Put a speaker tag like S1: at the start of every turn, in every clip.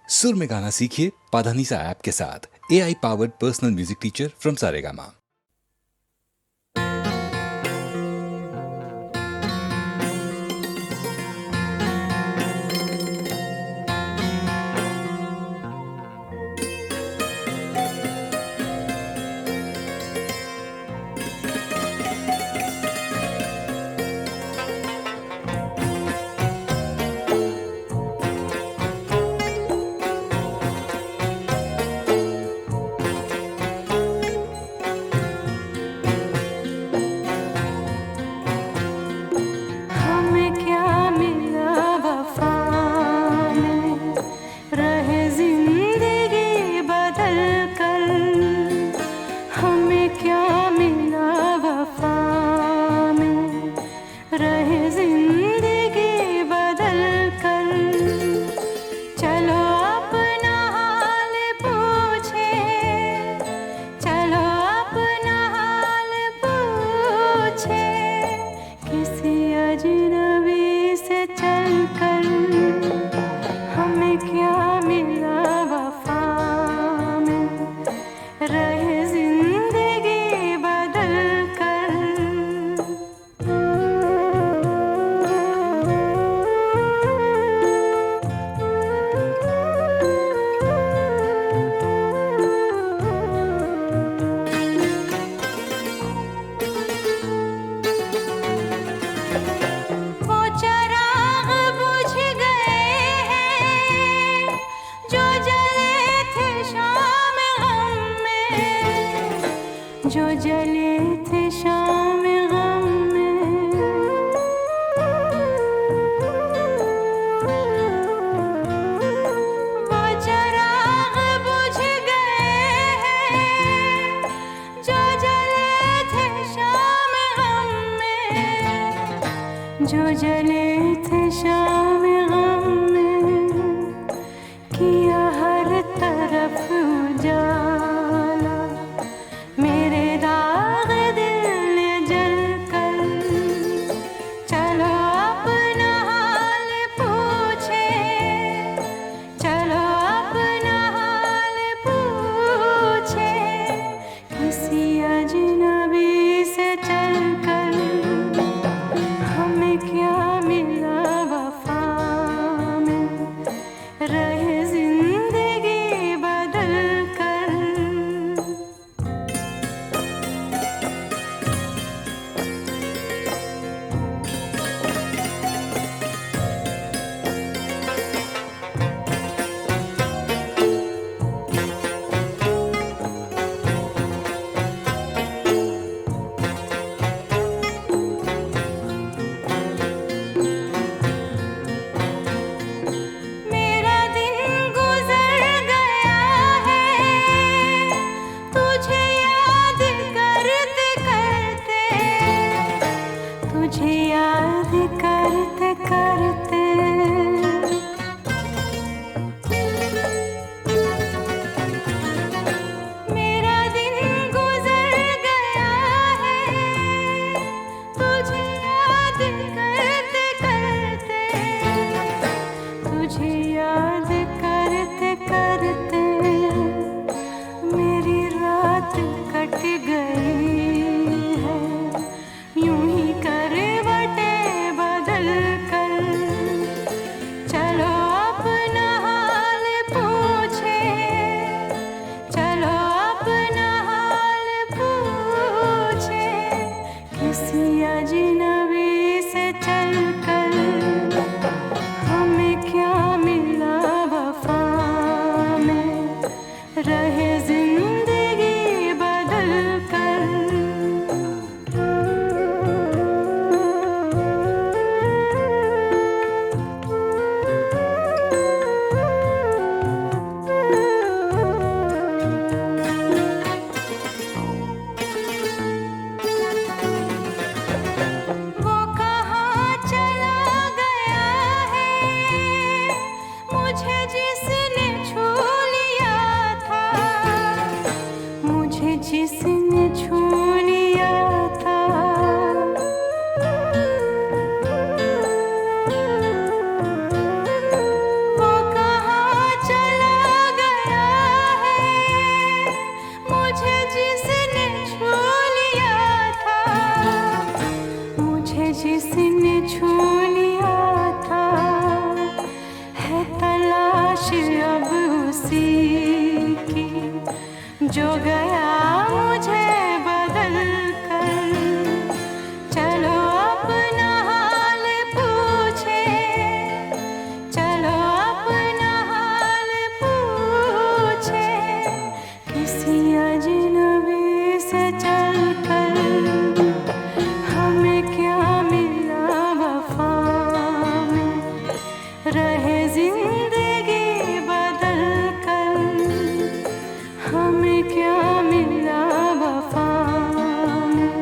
S1: सुर में गाना सीखिए पाधानीसा ऐप के साथ। AI powered personal music teacher from Saregama.
S2: हमें क्या मिला वफा में, रहे जिंदगी बदल कर। हमें क्या मिला वफा में, रहे जिंदगी बदल कर। चलो अपना हाल पूछे, चलो अपना हाल पूछे, किसी अजनबी से चलकर। हमें क्या मिला वफा में, रहे जिंदगी बदल कर। वो चिराग बुझ गए हैं जो जले थे शाम गम में, जो जले थे शाम गम में। वो चिराग बुझ गए हैं जो जले थे शाम गम में, जो जले थे शाम गम में। किया हर तरफ उजाला मेरे दाग दिल ने जल कर। चलो अपना हाल पूछे, चलो अपना हाल पूछे, किसी अजनबी से चलकर। हमें क्या काश अब उसी की जो गया मुझे बदल कर। चलो अपना हाल पूछे, चलो अपना हाल पूछे, किसी अजनबी से चलकर हमें क्या मिला वफा में। रहे जिंदगी बदल कर, हमें क्या मिला वफा में।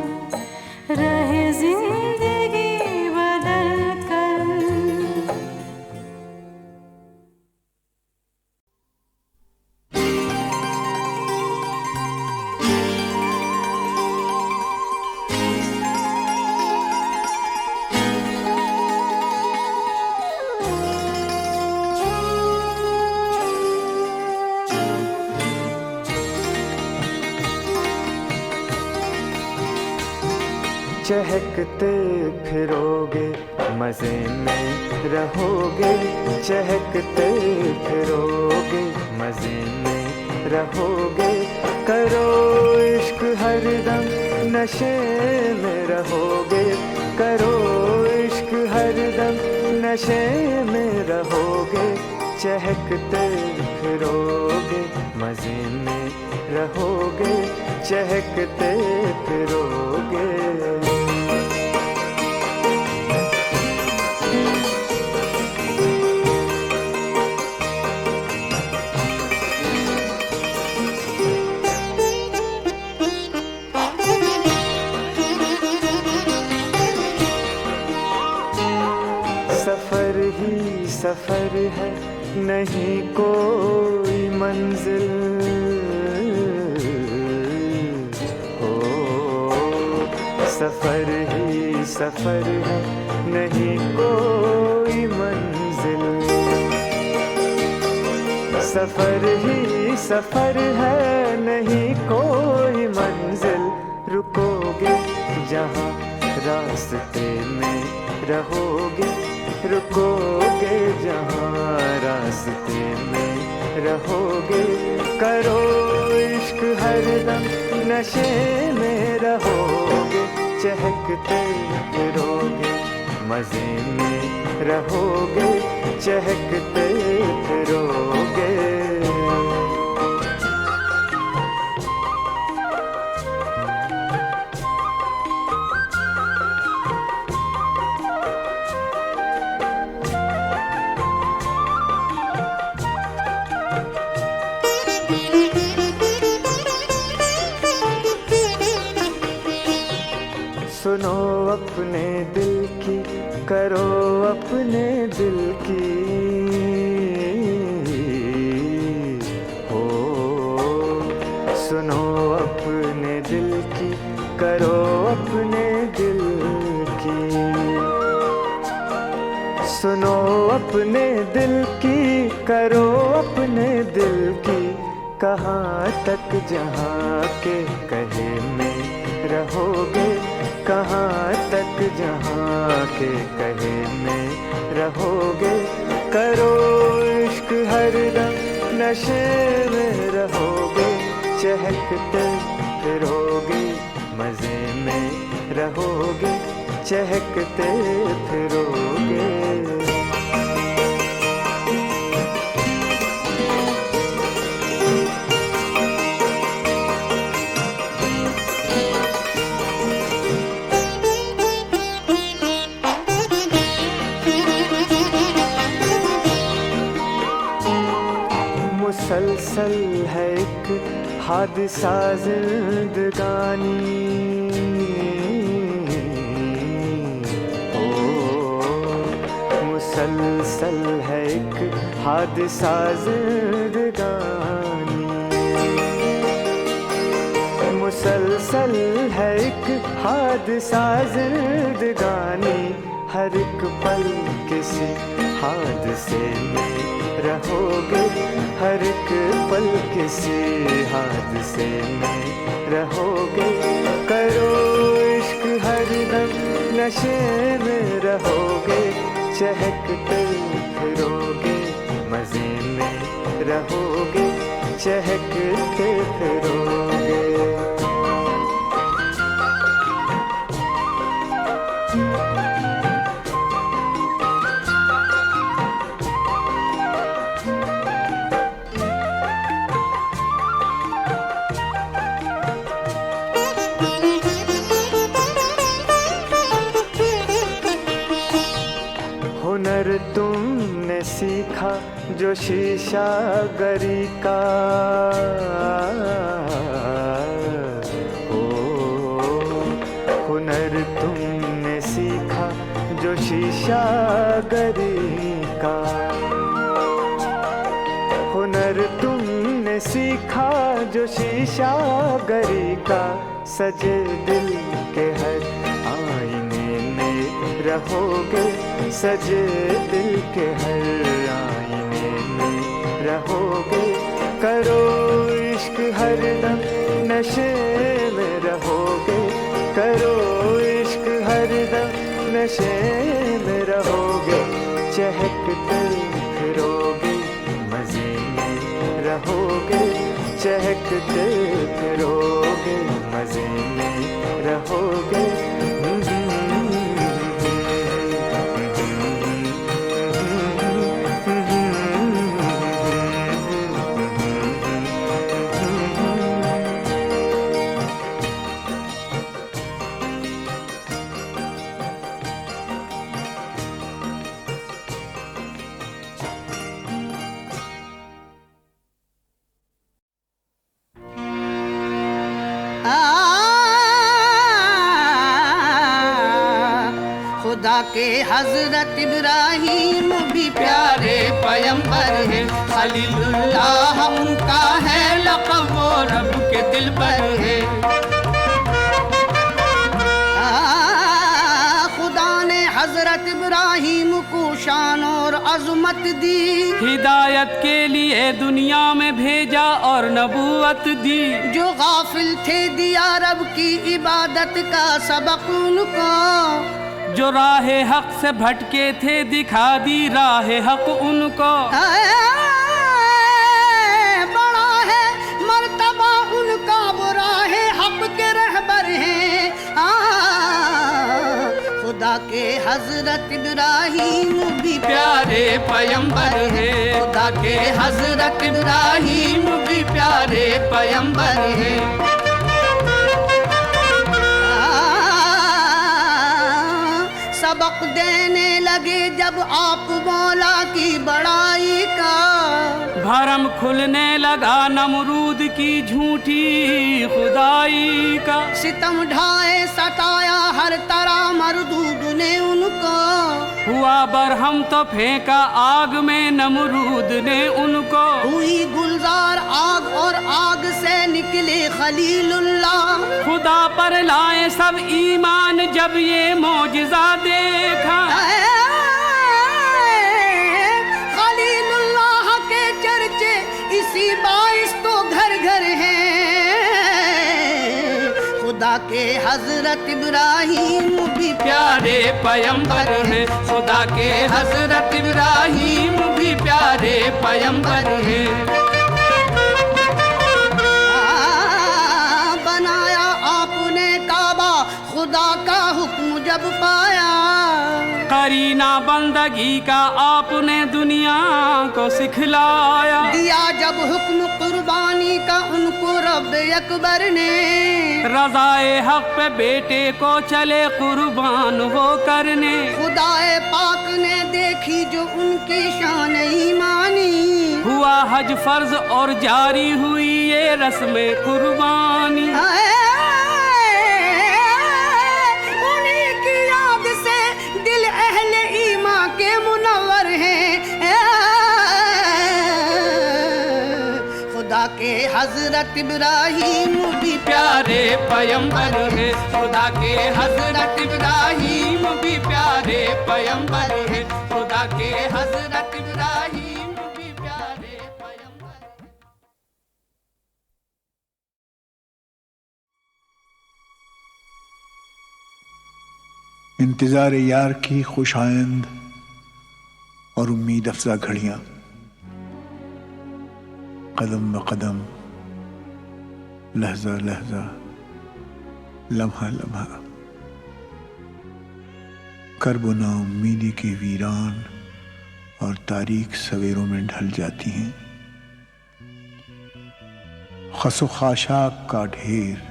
S2: रहे जिंदगी बदल कर।
S3: चहकते फिरोगे मजे में रहोगे, चहकते फिरोगे मजे में रहोगे। करो इश्क हरदम नशे में रहोगे, करो इश्क हरदम नशे में रहोगे। चहकते फिरोगे मजे में रहोगे, चहकते फिरोगे। सफर ही सफर है, नहीं कोई मंजिल। हो सफर ही सफर है, नहीं कोई मंजिल। सफर ही सफर है, नहीं कोई मंजिल। रुकोगे जहाँ रास्ते में रहोगे, रुकोगे जहाँ रास्ते में रहोगे। करो इश्क हरदम नशे में रहोगे, चहकते फिरोगे मजे में रहोगे, चहकते फिरोगे। सुनो अपने दिल की, करो अपने दिल की। हो सुनो अपने दिल की, करो अपने दिल की। सुनो अपने दिल की, करो अपने दिल की। कहाँ तक जहाँ के कहे में रहोगे, कहाँ तक जहाँ के कहे में रहोगे। करो इश्क हरदम नशे में रहोगे, चहकते फिरोगे मजे में रहोगे, चहकते फिरोगे। मुसलसल है एक हादसा जिंदगानी। ओ मुसलसल है एक हादसा जिंदगानी। मुसलसल है एक हादसा जिंदगानी। हर एक पल किसी हादसे में रहोगे, हर एक पल किसी हादसे में रहोगे। करो इश्क हरदम नशे में रहोगे, चहकते फिरोगे मजे में रहोगे, चहकते फिरोगे। हुनर तुमने सीखा जो शीशागरी का, ओ हुनर तुमने सीखा जो शीशागरी का। हुनर तुमने सीखा जो शीशागरी का, सजे दिल के हर आईने में रहोगे, सजे दिल के हर आईने में रहोगे। करो इश्क हरदम नशे में रहोगे, करो इश्क हरदम नशे में रहोगे। चहकते फिरोगे, मजे में रहोगे, चहकते फिरोगे, मजे में रहोगे।
S4: खुदा के हजरत इब्राहिम भी प्यारे पैगंबर है, खलीलुल्लाह उनका है लक़ब, वो रब के दिल पर है। खुदा ने हजरत इब्राहिम को शान और अज़मत दी,
S5: हिदायत के लिए दुनिया में भेजा और नबूवत दी।
S4: जो गाफिल थे दिया रब की इबादत का सबक उनको,
S5: जो राह हक से भटके थे दिखा दी राह हक उनको।
S4: बड़ा है मर्तबा उनका, वो राह हक के रहबर हैं। खुदा के हजरत इब्राहिम भी प्यारे पैगंबर है, खुदा के हजरत इब्राहिम भी प्यारे पैगंबर है। सबक देने लगे जब आप मौला की बड़ाई का,
S5: भरम खुलने लगा नमरूद की झूठी खुदाई का।
S4: सितम ढाए सताया हर तरह मरदूद ने उनको,
S5: हुआ बरहम तो फेंका आग में नमरूद ने उनको।
S4: हुई गुलजार आग और आग से निकले खलीलुल्लाह,
S5: खुदा पर लाए सब ईमान जब ये मौजिज़ा देखा।
S4: खलीलुल्लाह के चर्चे इसी बाइस तो घर घर हैं। खुदा के हजरत इब्राहिम भी प्यारे पैगंबर हैं, खुदा के हजरत इब्राहिम भी प्यारे पैगंबर हैं। बनाया आपने काबा खुदा का हुक्म जब पाया,
S5: करीना बंदगी का आपने दुनिया को सिखलाया।
S4: दिया जब हुक्म कुर्बानी का उनको रब अकबर ने,
S5: रज़ाए हक पे बेटे को चले कुर्बान वो करने।
S4: खुदाए पाक ने देखी जो उनकी शान ईमानी,
S5: हुआ हज फर्ज और जारी हुई ये रस्म कुर्बानी।
S4: उन्हीं की याद से दिल अहले ईमान के मुनव्वर हैं। खुदा के हजरत इब्राहिम भी प्यारे पैगंबर हैं, खुदा के हजरत इब्राहिम भी प्यारे पैगंबर हैं, खुदा के हजरत इब्राहिम भी प्यारे पैगंबर।
S6: इंतजार यार की खुशाइंद और उम्मीद अफजा घड़ियां, कदम ब कदम, लहजा लहजा, लम्हा लम्हा, कर्ब ना उम्मीदी के वीरान और तारीख सवेरों में ढल जाती हैं। खसो खाशाक का ढेर,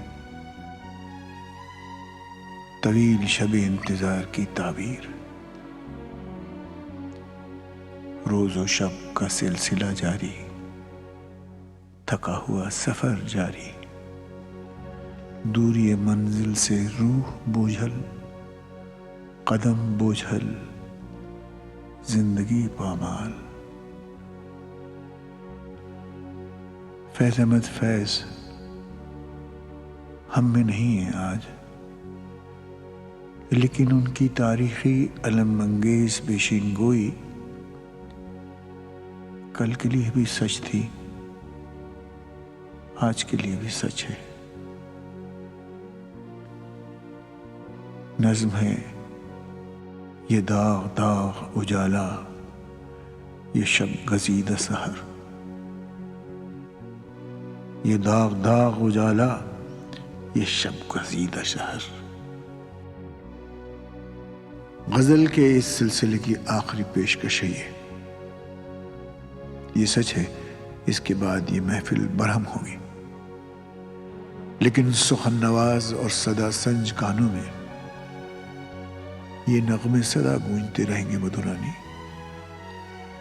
S6: तवील शब इंतजार की ताबीर, रोजो शब का सिलसिला जारी, थका हुआ सफर जारी, दूरी मंजिल से रूह बोझल, कदम बोझल, जिंदगी पामाल। फैज़ अहमद फैज़ हम में नहीं है आज, लेकिन उनकी तारीखी अलमंगेज पेशीनगोई कल के लिए भी सच थी, आज के लिए भी सच है। नज़्म है, ये दाग दाग उजाला, ये शब गजीदा सहर, ये दाग दाग उजाला, ये शब गजीदा शहर। गजल के इस सिलसिले की आखिरी पेशकश है ये सच है, इसके बाद ये महफिल बरहम होगी, लेकिन सुखन नवाज और सदा संज कानों में ये नगमे सदा गूंजते रहेंगे मधुरानी,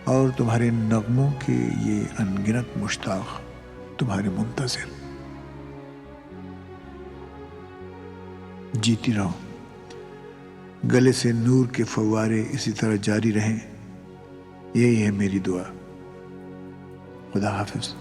S6: और तुम्हारे नगमों के ये अनगिनत मुश्ताक तुम्हारे मुंतज़िर। जीती रहो, गले से नूर के फव्वारे इसी तरह जारी रहें, यही है मेरी दुआ। खुदा हाफिज।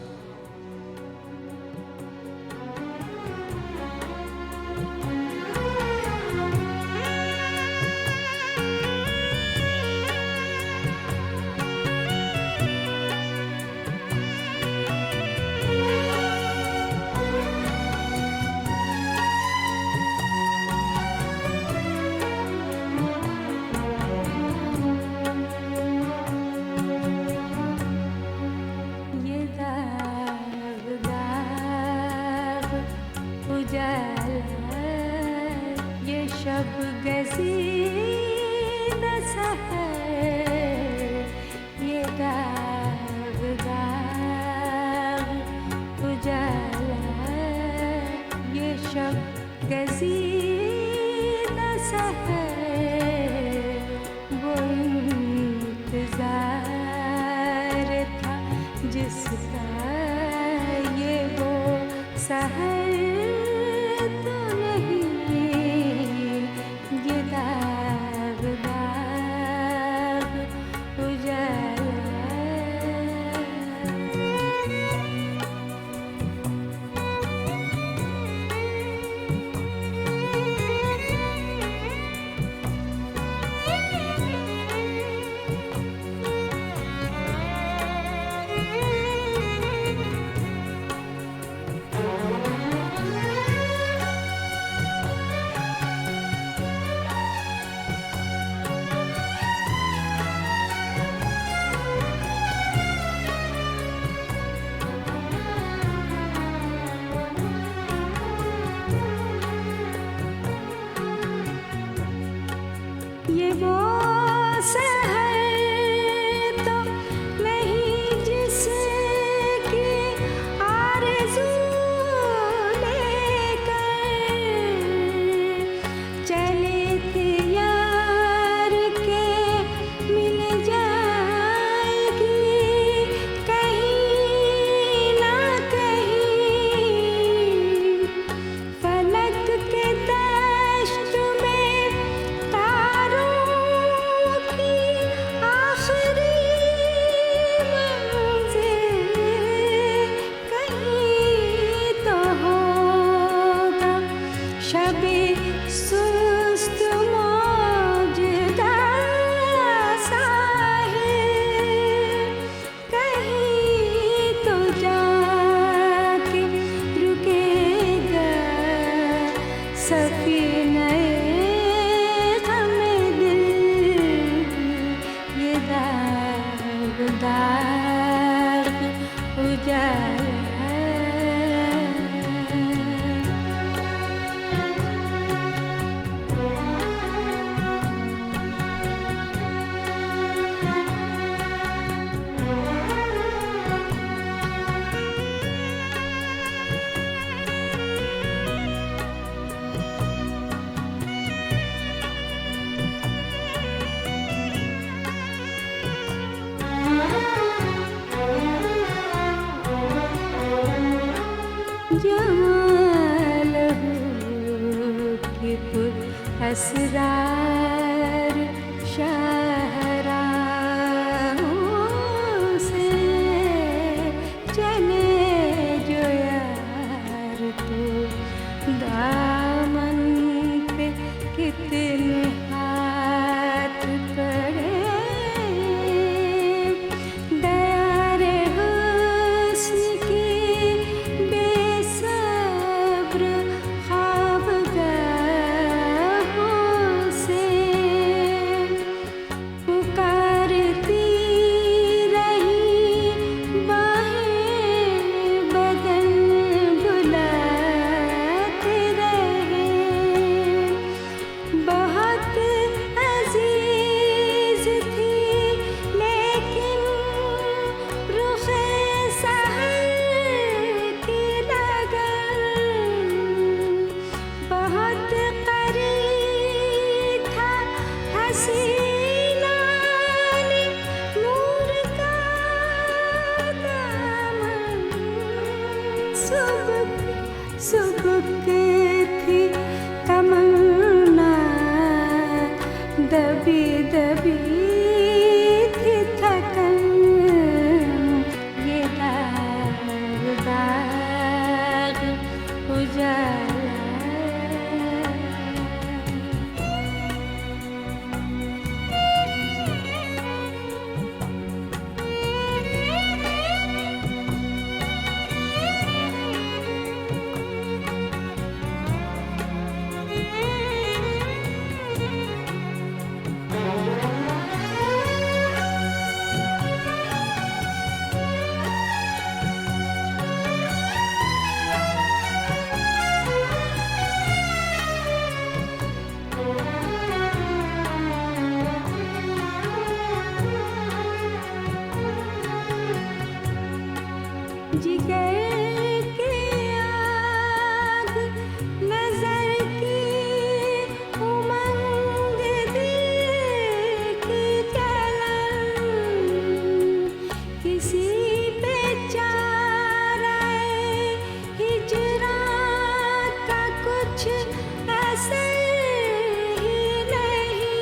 S2: फलक के दश्त में तारों जमाल की पुर असरार शाहराहों से चले जो यार तो दामन पे कितने हाथ पड़े दयारे हुस्न की बेसब्र ख्वाबगाहों से पुकारती रही बाहें बदन बुलाते रहे बहुत अजीज थी लेकिन रुखे सहर की लगन बहुत करीब था हसीना ने नूर का दामन सुबह थी तमन्ना दबी दबी थी थकन ये दाग उजाला जिगर की आग नजर की उमंग दिल की जलन किसी पे चाराए हिजरां का कुछ असर ही नहीं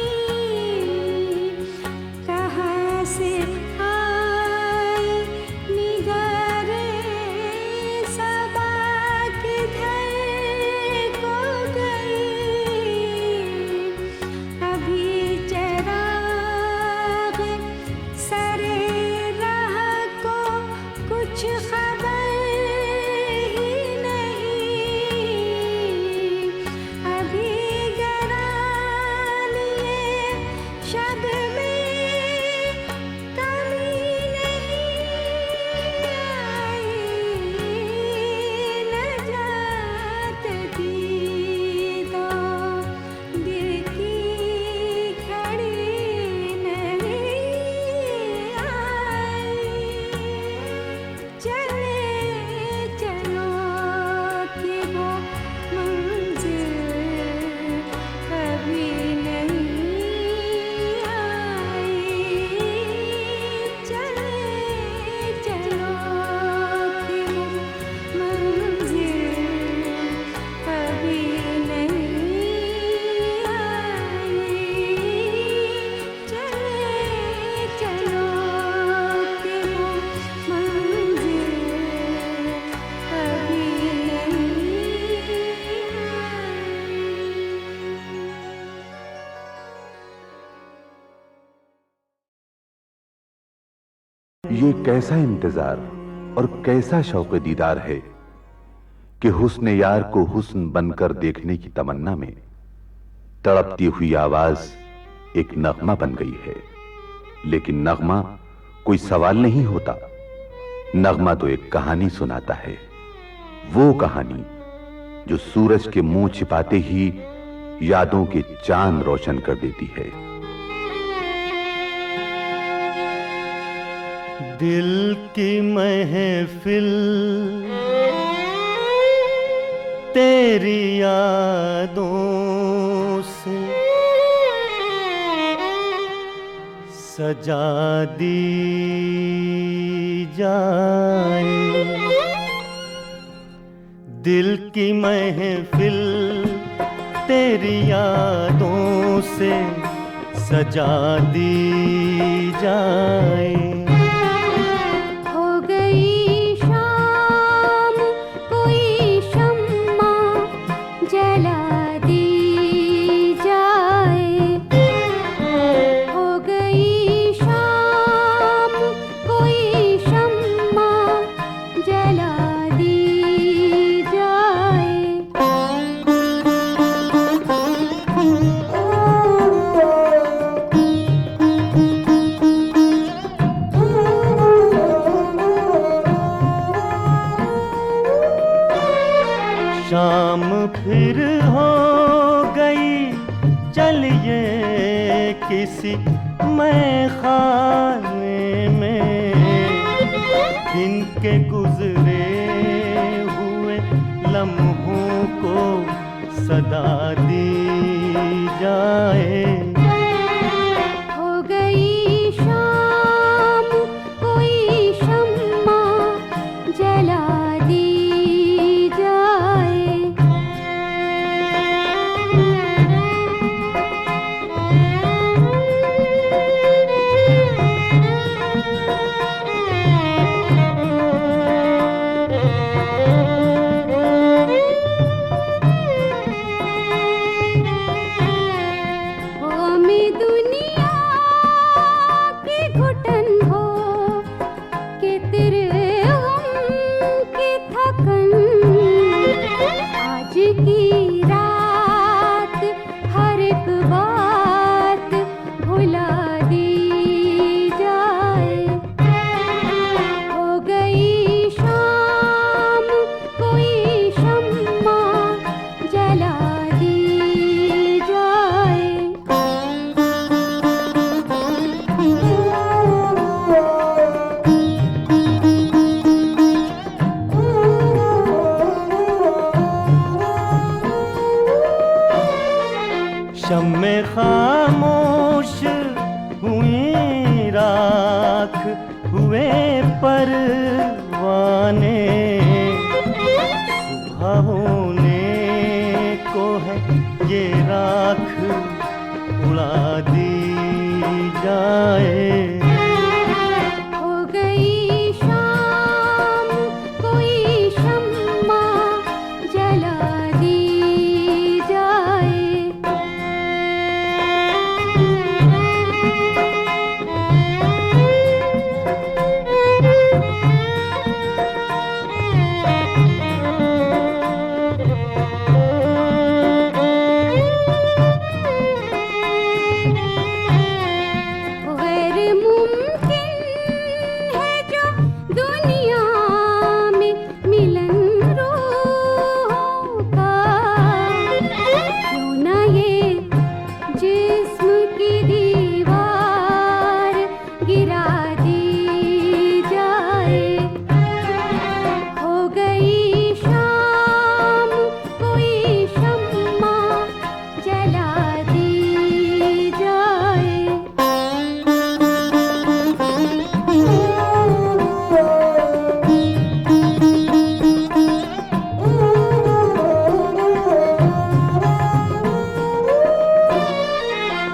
S2: कहाँ से आई निगारे सबा किधर को गई अभी चराग सरे राह को कुछ खबर ही नहीं अभी गरानिए शब में कमी नहीं आई नजात दी तो दिल की खड़ी नहीं आई चले चलो कि वो मंजिल कभी नहीं आई चले चलो कि वो मंजिल कभी नहीं आई चले चलो कि वो मंजिल कभी नहीं
S7: ये कैसा इंतजार और कैसा शौक दीदार है कि हुस्न यार को हुस्न बनकर देखने की तमन्ना में तड़पती हुई आवाज एक नगमा बन गई है। लेकिन नगमा कोई सवाल नहीं होता, नगमा तो एक कहानी सुनाता है, वो कहानी जो सूरज के मुंह छिपाते ही यादों के चांद रोशन कर देती है।
S3: दिल की महफिल तेरी यादों से सजा दी जाए। दिल की महफिल तेरी यादों से सजा दी जाए।
S2: हो गई शाम कोई शम्मा जला दी जाए। हो गई शाम कोई शम्मा जला दी
S3: शाम फिर हो गई, चलिए किसी मैखाने में। दिन के गुजरे हुए लम्हों को सदा दी जाए।
S2: हो गई शाम कोई शम्मा जला दी की रात हर एक बात भुला दी जाए। हो गई शाम कोई शम्मा जला दी जाए।
S3: शम्मे खामोश हुई राख हुए परवाने। सुबह होने को है ये राख उड़ा दी जाए।
S2: हो गई शाम कोई शम्मा जला दी जाए।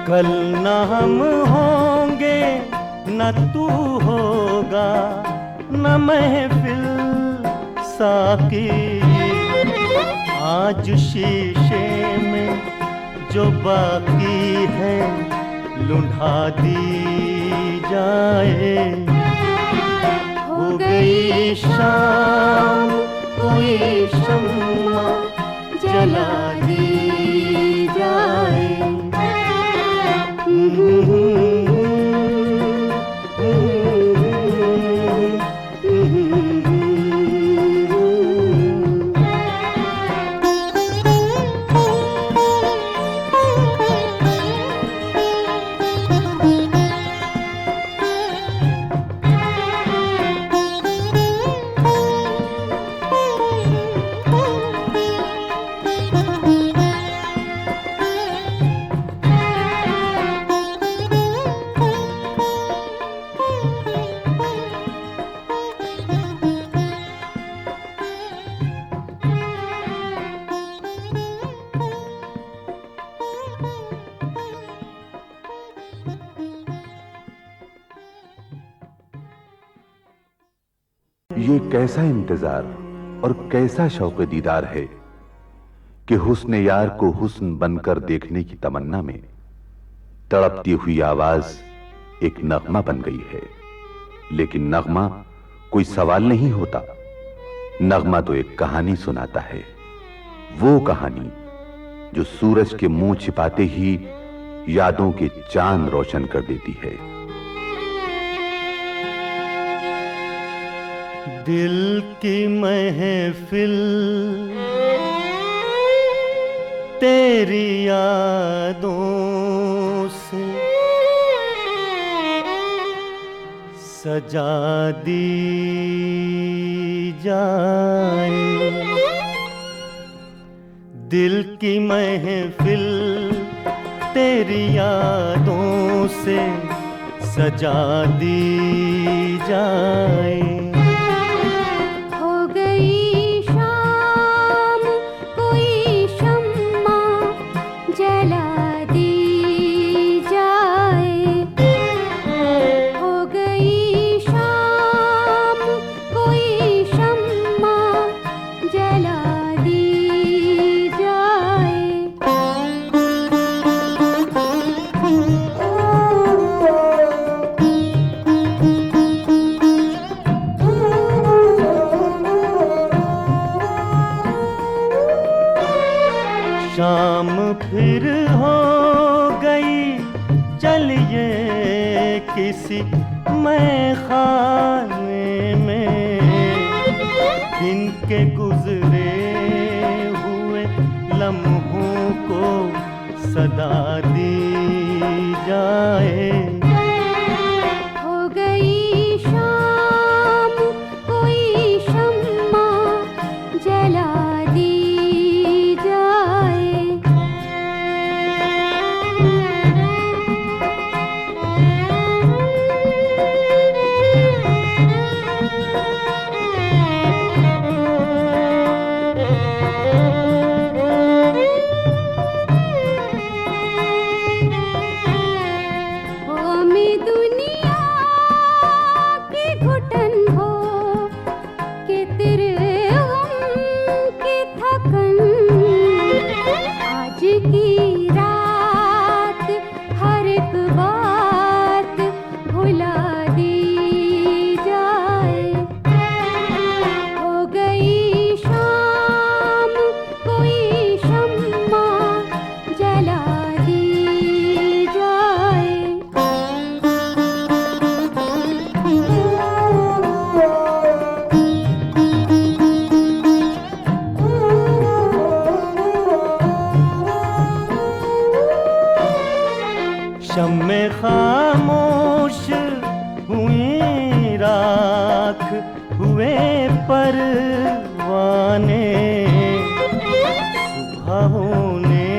S3: कल न हम होंगे न तू होगा न महफिल साकी। आज शीशे में जो बाकी है लुढ़ा दी जाए। हो गई शाम कोई शम्मा जला दी जाए।
S7: ये कैसा इंतजार और कैसा शौक दीदार है कि हुस्न यार को हुस्न बनकर देखने की तमन्ना में तड़पती हुई आवाज एक नगमा बन गई है। लेकिन नगमा कोई सवाल नहीं होता, नगमा तो एक कहानी सुनाता है, वो कहानी जो सूरज के मुंह छिपाते ही यादों के चांद रोशन कर देती है।
S3: दिल की महफिल तेरी यादों से सजा दी जाए। दिल की महफिल तेरी यादों से सजा दी जाए।
S2: हो गई शाम कोई शम्मा जला दी जाए। हो गई शाम कोई शम्मा जला दी जाए।
S3: शाम फिर हो गई चलिए किसी मैखाने में। दिन के गुजरे हुए लम्हों को सदा दी जाए।
S2: हो गई शाम कोई शम्मा जला दी जाए। में दुनिया की घुटन हो के तेरे गम की थकन। आज की रात हर एक बात भुला दी जाए। हो गई शाम कोई शम्मा जला दी जाए।
S3: शम्मे खामोश हुई राख हुए परवाने। सुबह होने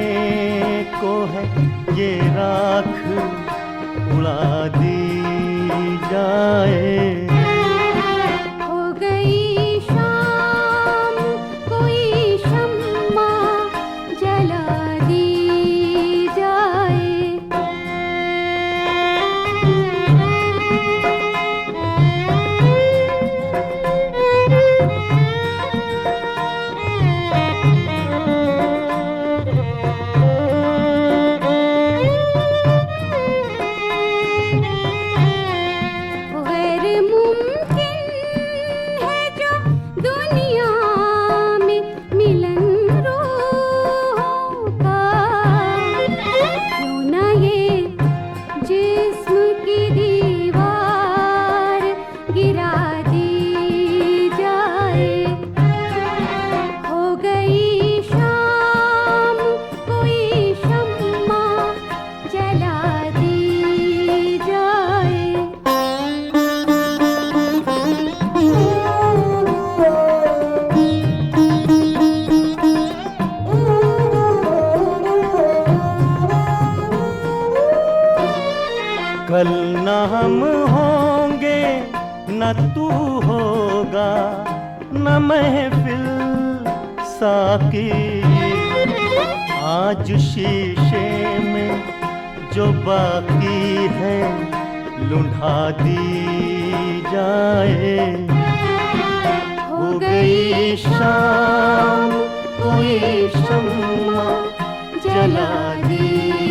S3: को है ये राख उड़ा दी जाए।
S2: हो गई शाम कोई शम्मा जला दी जाए। गैर मुमकिन है जो दुनिया में मिलन रूहों का। क्यों ना ये जिस्म की दीवार गिरा दी जाए। हो गई शाम कोई शम्मा जला दी जाए।
S3: कल न हम होंगे न तू होगा न महफिल साकी। आज शीशे में जो बाकी है लुढ़ा दी जाए। हो गई शाम, कोई शम्मा जला दी।